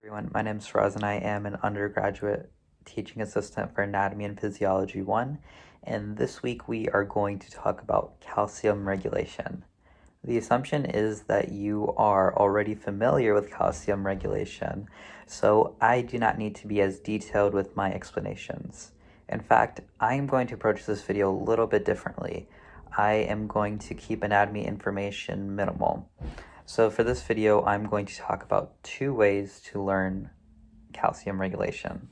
Everyone, my name is Faraz and I am an undergraduate teaching assistant for Anatomy and Physiology 1, and this week we are going to talk about calcium regulation. The assumption is that you are already familiar with calcium regulation, so I do not need to be as detailed with my explanations. In fact, I am going to approach this video a little bit differently. I am going to keep anatomy information minimal. So for this video, I'm going to talk about 2 ways to learn calcium regulation.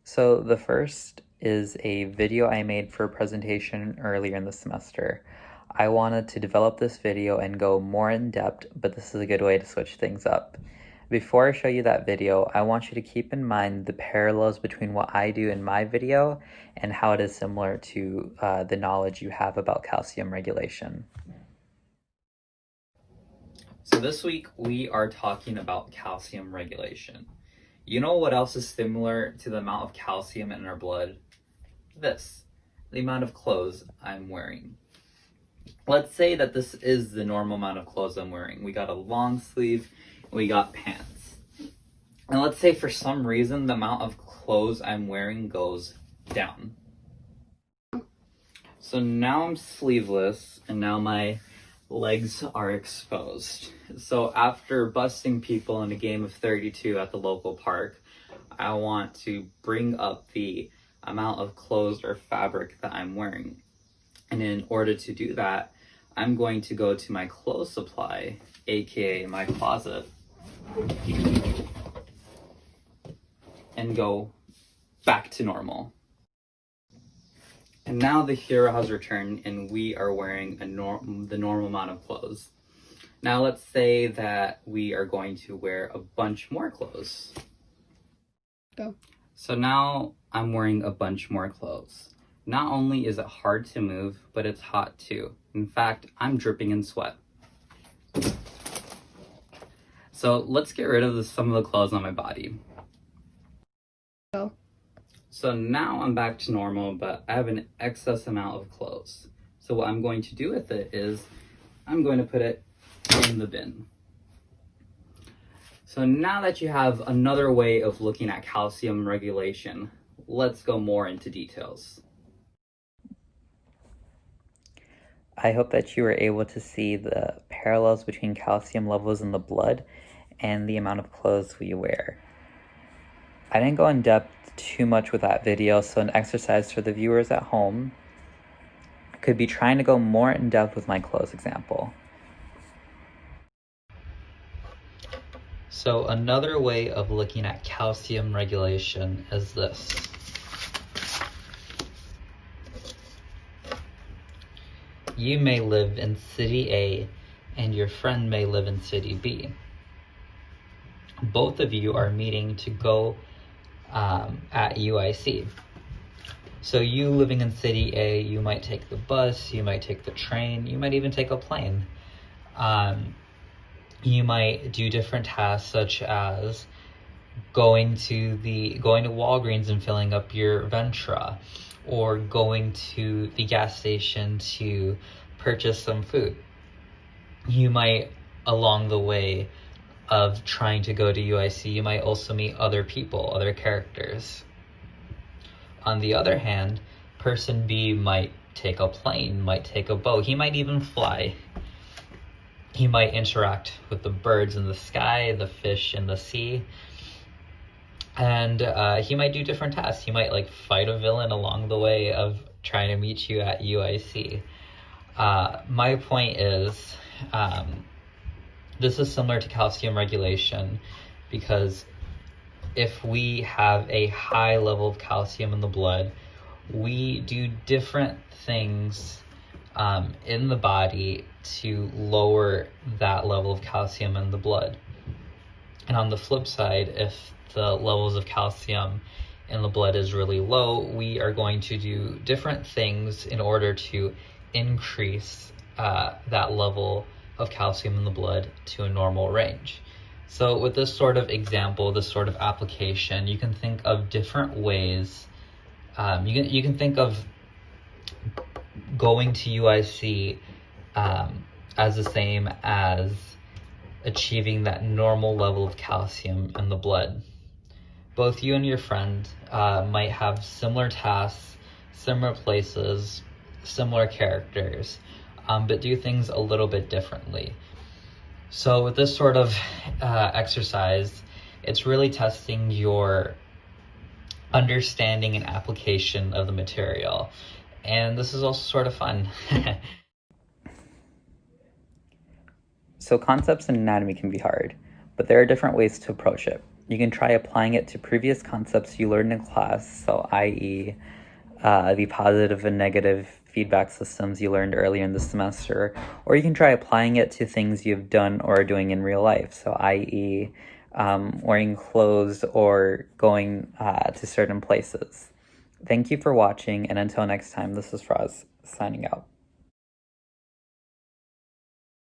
So the first is a video I made for a presentation earlier in the semester. I wanted to develop this video and go more in depth, but this is a good way to switch things up. Before I show you that video, I want you to keep in mind the parallels between what I do in my video and how it is similar to the knowledge you have about calcium regulation. So this week we are talking about calcium regulation. You know what else is similar to the amount of calcium in our blood? This, the amount of clothes I'm wearing. Let's say that this is the normal amount of clothes I'm wearing. We got a long sleeve, we got pants. And let's say for some reason the amount of clothes I'm wearing goes down. So now I'm sleeveless and now my legs are exposed. So after busting people in a game of 32 at the local park, I want to bring up the amount of clothes or fabric that I'm wearing. And in order to do that, I'm going to go to my clothes supply, aka my closet, and go back to normal. And now the hero has returned and we are wearing the normal amount of clothes. Now let's say that we are going to wear a bunch more clothes. Go. So now I'm wearing a bunch more clothes. Not only is it hard to move, but it's hot too. In fact, I'm dripping in sweat. So let's get rid of some of the clothes on my body. Go. So now I'm back to normal, but I have an excess amount of clothes. So what I'm going to do with it is I'm going to put it in the bin. So now that you have another way of looking at calcium regulation, let's go more into details. I hope that you were able to see the parallels between calcium levels in the blood and the amount of clothes we wear. I didn't go in depth too much with that video, so an exercise for the viewers at home could be trying to go more in depth with my clothes example. So another way of looking at calcium regulation is this. You may live in city A and your friend may live in city B. Both of you are meeting to go at UIC. So you living in city A, you might take the bus, you might take the train, you might even take a plane. You might do different tasks such as going to Walgreens and filling up your Ventra, or going to the gas station to purchase some food. You might, along the way of trying to go to UIC, you might also meet other people, other characters. On the other hand, person B might take a plane, might take a boat, he might even fly. He might interact with the birds in the sky, the fish in the sea, and he might do different tasks. He might fight a villain along the way of trying to meet you at UIC. My point is, this is similar to calcium regulation because if we have a high level of calcium in the blood, we do different things in the body to lower that level of calcium in the blood. And on the flip side, if the levels of calcium in the blood is really low, we are going to do different things in order to increase that level of calcium in the blood to a normal range. So with this sort of example, this sort of application, you can think of different ways. You can think of going to UIC as the same as achieving that normal level of calcium in the blood. Both you and your friend might have similar tasks, similar places, similar characters, but do things a little bit differently. So with this sort of exercise, it's really testing your understanding and application of the material. And this is also sort of fun. So concepts in anatomy can be hard, but there are different ways to approach it. You can try applying it to previous concepts you learned in class, so i.e. The positive and negative feedback systems you learned earlier in the semester, or you can try applying it to things you've done or are doing in real life, so i.e. Wearing clothes or going to certain places. Thank you for watching, and until next time, this is Fraz signing out.